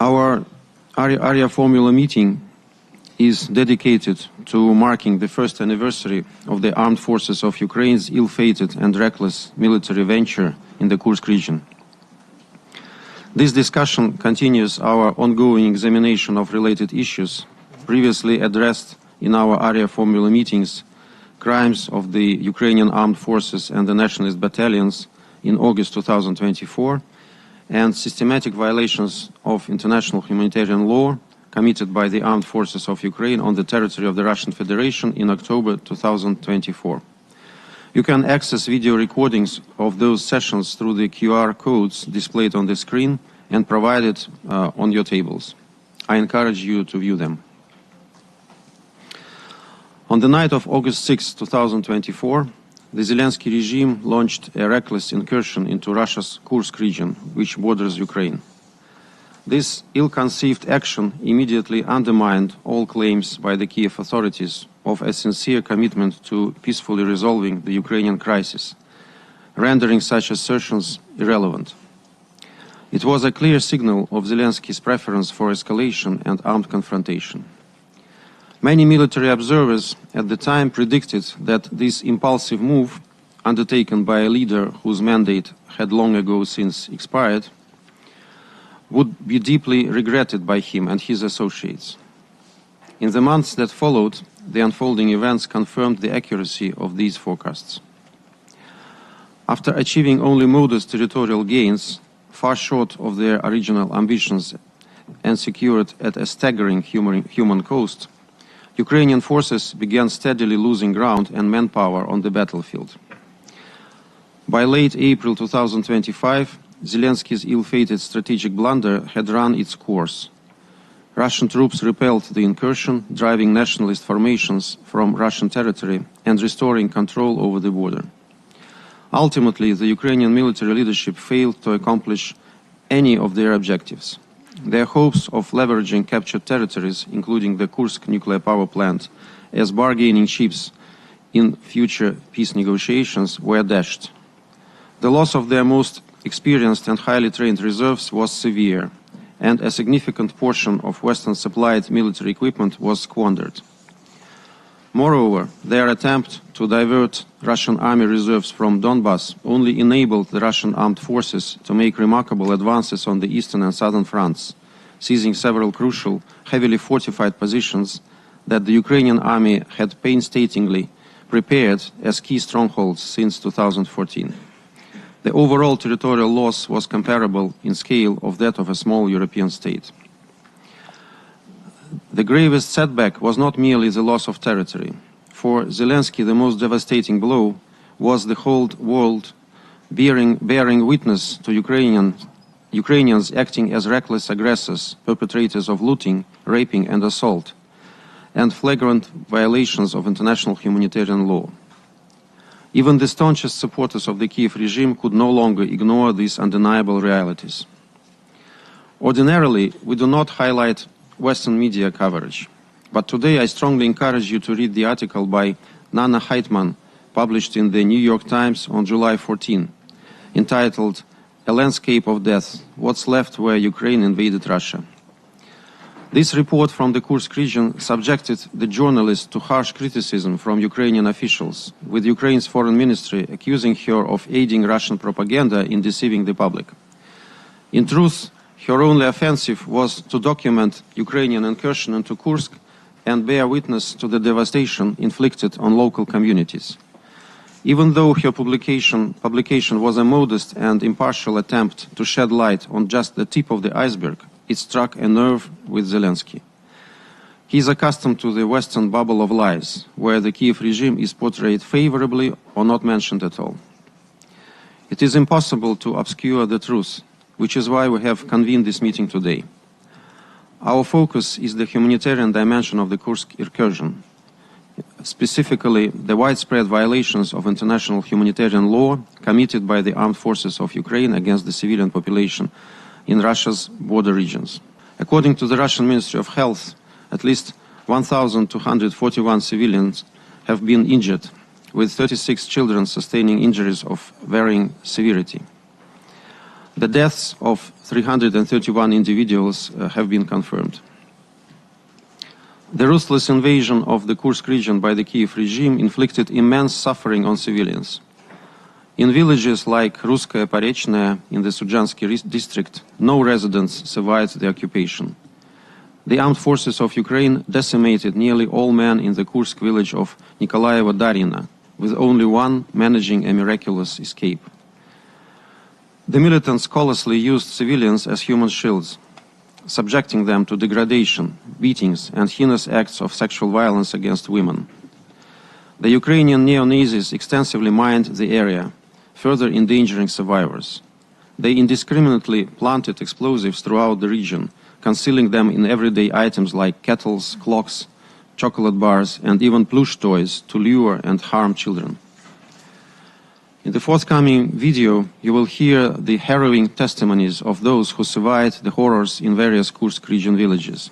Our Arria-Formula meeting is dedicated to marking the first anniversary of the armed forces of Ukraine's ill-fated and reckless military venture in the Kursk region. This discussion continues our ongoing examination of related issues previously addressed in our Arria-Formula meetings: crimes of the Ukrainian armed forces and the nationalist battalions in August 2024, and systematic violations of international humanitarian law committed by the armed forces of Ukraine on the territory of the Russian Federation in October 2024. You can access video recordings of those sessions through the QR codes displayed on the screen and provided on your tables. I encourage you to view them. On the night of August 6, 2024, the Zelensky regime launched a reckless incursion into Russia's Kursk region, which borders Ukraine. This ill-conceived action immediately undermined all claims by the Kiev authorities of a sincere commitment to peacefully resolving the Ukrainian crisis, rendering such assertions irrelevant. It was a clear signal of Zelensky's preference for escalation and armed confrontation. Many military observers at the time predicted that this impulsive move, undertaken by a leader whose mandate had long ago since expired, would be deeply regretted by him and his associates. In the months that followed, the unfolding events confirmed the accuracy of these forecasts. After achieving only modest territorial gains, far short of their original ambitions and secured at a staggering human cost, Ukrainian forces began steadily losing ground and manpower on the battlefield. By late April 2025, Zelensky's ill-fated strategic blunder had run its course. Russian troops repelled the incursion, driving nationalist formations from Russian territory and restoring control over the border. Ultimately, the Ukrainian military leadership failed to accomplish any of their objectives. Their hopes of leveraging captured territories, including the Kursk nuclear power plant, as bargaining chips in future peace negotiations were dashed. The loss of their most experienced and highly trained reserves was severe, and a significant portion of Western-supplied military equipment was squandered. Moreover, their attempt to divert Russian army reserves from Donbass only enabled the Russian armed forces to make remarkable advances on the eastern and southern fronts, seizing several crucial, heavily fortified positions that the Ukrainian army had painstakingly prepared as key strongholds since 2014. The overall territorial loss was comparable in scale of that of a small European state. The gravest setback was not merely the loss of territory. For Zelensky, the most devastating blow was the whole world bearing witness to Ukrainians acting as reckless aggressors, perpetrators of looting, raping and assault, and flagrant violations of international humanitarian law. Even the staunchest supporters of the Kiev regime could no longer ignore these undeniable realities. Ordinarily, we do not highlight Western media coverage, but today I strongly encourage you to read the article by Nana Heitman, published in the New York Times on July 14, entitled "A Landscape of Death: What's Left Where Ukraine Invaded Russia." This report from the Kursk region subjected the journalist to harsh criticism from Ukrainian officials, with Ukraine's foreign ministry accusing her of aiding Russian propaganda in deceiving the public. In truth, her only offensive was to document Ukrainian incursion into Kursk and bear witness to the devastation inflicted on local communities. Even though her publication was a modest and impartial attempt to shed light on just the tip of the iceberg, it struck a nerve with Zelensky. He is accustomed to the Western bubble of lies, where the Kiev regime is portrayed favorably or not mentioned at all. It is impossible to obscure the truth, which is why we have convened this meeting today. Our focus is the humanitarian dimension of the Kursk incursion, specifically the widespread violations of international humanitarian law committed by the armed forces of Ukraine against the civilian population in Russia's border regions. According to the Russian Ministry of Health, at least 1,241 civilians have been injured, with 36 children sustaining injuries of varying severity. The deaths of 331 individuals have been confirmed. The ruthless invasion of the Kursk region by the Kiev regime inflicted immense suffering on civilians. In villages like Russkaya Porechная in the Sudzhansky district, no residents survived the occupation. The armed forces of Ukraine decimated nearly all men in the Kursk village of Nikolaevo-Darina, with only one managing a miraculous escape. The militants callously used civilians as human shields, subjecting them to degradation, beatings, and heinous acts of sexual violence against women. The Ukrainian neo-Nazis extensively mined the area, further endangering survivors. They indiscriminately planted explosives throughout the region, concealing them in everyday items like kettles, clocks, chocolate bars, and even plush toys to lure and harm children. In the forthcoming video, you will hear the harrowing testimonies of those who survived the horrors in various Kursk region villages.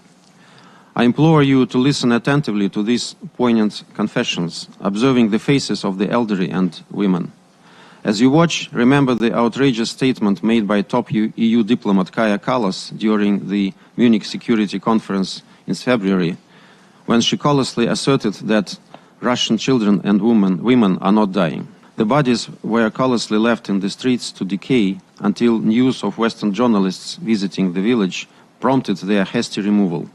I implore you to listen attentively to these poignant confessions, observing the faces of the elderly and women. As you watch, remember the outrageous statement made by top EU diplomat Kaja Kallas during the Munich Security Conference in February, when she callously asserted that Russian children and women are not dying. The bodies were callously left in the streets to decay until news of Western journalists visiting the village prompted their hasty removal.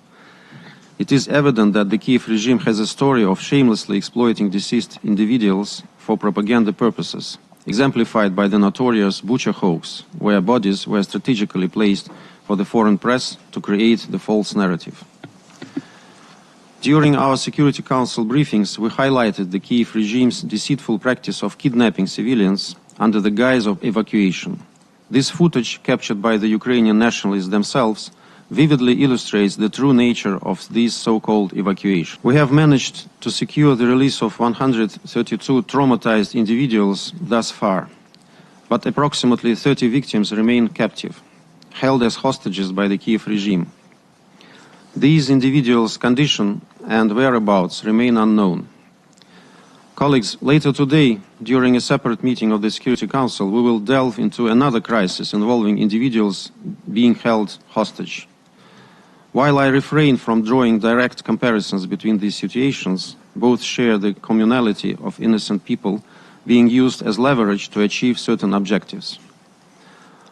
It is evident that the Kiev regime has a story of shamelessly exploiting deceased individuals for propaganda purposes, exemplified by the notorious Bucha hoax, where bodies were strategically placed for the foreign press to create the false narrative. During our Security Council briefings, we highlighted the Kiev regime's deceitful practice of kidnapping civilians under the guise of evacuation. This footage, captured by the Ukrainian nationalists themselves, vividly illustrates the true nature of these so-called evacuations. We have managed to secure the release of 132 traumatized individuals thus far, but approximately 30 victims remain captive, held as hostages by the Kiev regime. These individuals' condition and whereabouts remain unknown. Colleagues, later today, during a separate meeting of the Security Council, we will delve into another crisis involving individuals being held hostage. While I refrain from drawing direct comparisons between these situations, both share the communality of innocent people being used as leverage to achieve certain objectives.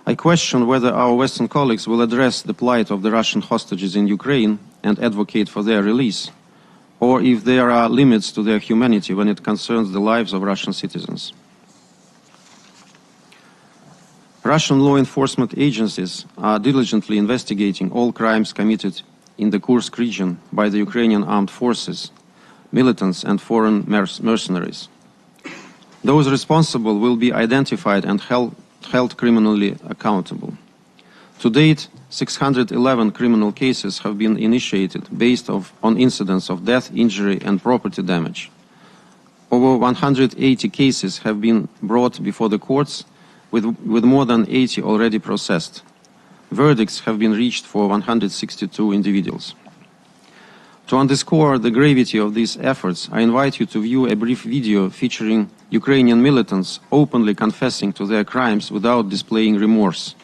I question whether our Western colleagues will address the plight of the Russian hostages in Ukraine and advocate for their release, or if there are limits to their humanity when it concerns the lives of Russian citizens. Russian law enforcement agencies are diligently investigating all crimes committed in the Kursk region by the Ukrainian armed forces, militants and foreign mercenaries. Those responsible will be identified and held criminally accountable. To date, 611 criminal cases have been initiated based on incidents of death, injury and property damage. Over 180 cases have been brought before the courts, with more than 80 already processed. Verdicts have been reached for 162 individuals. To underscore the gravity of these efforts, I invite you to view a brief video featuring Ukrainian militants openly confessing to their crimes without displaying remorse.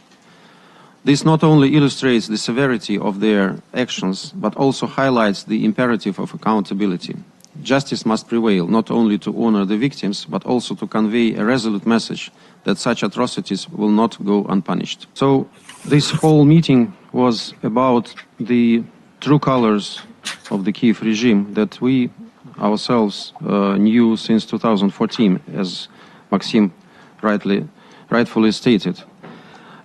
This not only illustrates the severity of their actions, but also highlights the imperative of accountability. Justice must prevail, not only to honor the victims, but also to convey a resolute message that such atrocities will not go unpunished. So this whole meeting was about the true colors of the Kiev regime that we ourselves knew since 2014, as Maxim rightfully stated.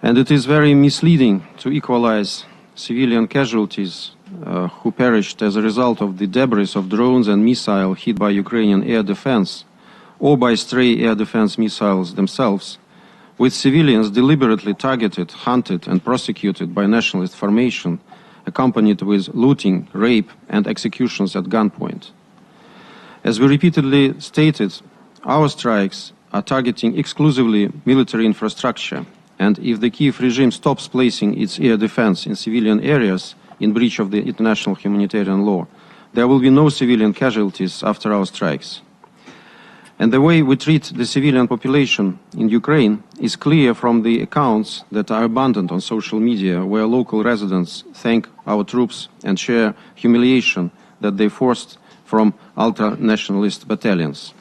And it is very misleading to equalize civilian casualties who perished as a result of the debris of drones and missiles hit by Ukrainian air defense or by stray air defense missiles themselves, with civilians deliberately targeted, hunted and prosecuted by nationalist formation, accompanied with looting, rape and executions at gunpoint. As we repeatedly stated, our strikes are targeting exclusively military infrastructure, and if the Kiev regime stops placing its air defense in civilian areas in breach of the international humanitarian law, there will be no civilian casualties after our strikes. And the way we treat the civilian population in Ukraine is clear from the accounts that are abundant on social media, where local residents thank our troops and share humiliation that they forced from ultra-nationalist battalions.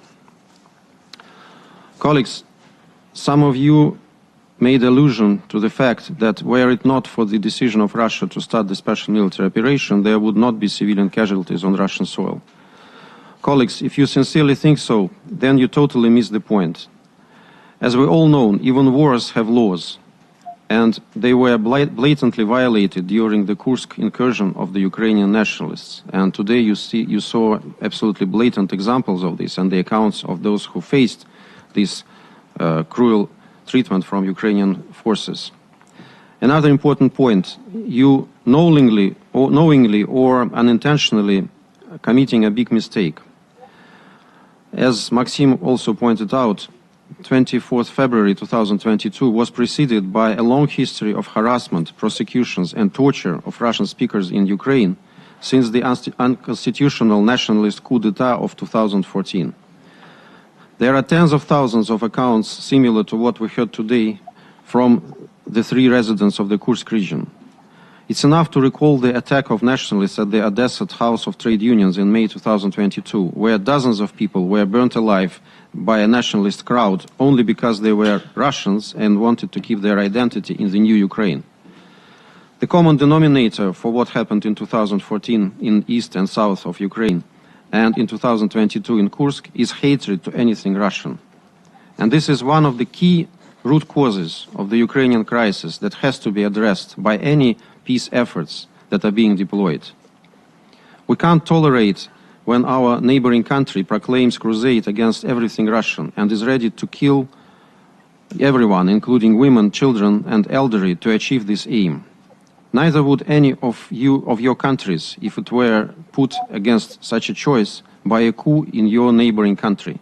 Colleagues, some of you made allusion to the fact that were it not for the decision of Russia to start the special military operation, there would not be civilian casualties on Russian soil. Colleagues, if you sincerely think so, then you totally miss the point. As we all know, even wars have laws, and they were blatantly violated during the Kursk incursion of the Ukrainian nationalists. And today you saw absolutely blatant examples of this and the accounts of those who faced this cruel treatment from Ukrainian forces. Another important point, you knowingly or unintentionally committing a big mistake. As Maxim also pointed out, 24th February 2022 was preceded by a long history of harassment, prosecutions and torture of Russian speakers in Ukraine since the unconstitutional nationalist coup d'etat of 2014. There are tens of thousands of accounts similar to what we heard today from the 3 residents of the Kursk region. It's enough to recall the attack of nationalists at the Odessa House of Trade Unions in May 2022, where dozens of people were burnt alive by a nationalist crowd only because they were Russians and wanted to keep their identity in the new Ukraine. The common denominator for what happened in 2014 in east and south of Ukraine and in 2022 in Kursk is hatred to anything Russian. And this is one of the key root causes of the Ukrainian crisis that has to be addressed by any peace efforts that are being deployed. We can't tolerate when our neighboring country proclaims crusade against everything Russian and is ready to kill everyone, including women, children and elderly, to achieve this aim. Neither would any of your countries if it were put against such a choice by a coup in your neighboring country.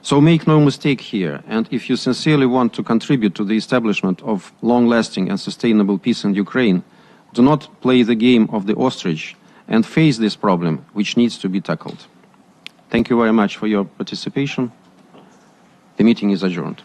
So make no mistake here, and if you sincerely want to contribute to the establishment of long-lasting and sustainable peace in Ukraine, do not play the game of the ostrich and face this problem, which needs to be tackled. Thank you very much for your participation. The meeting is adjourned.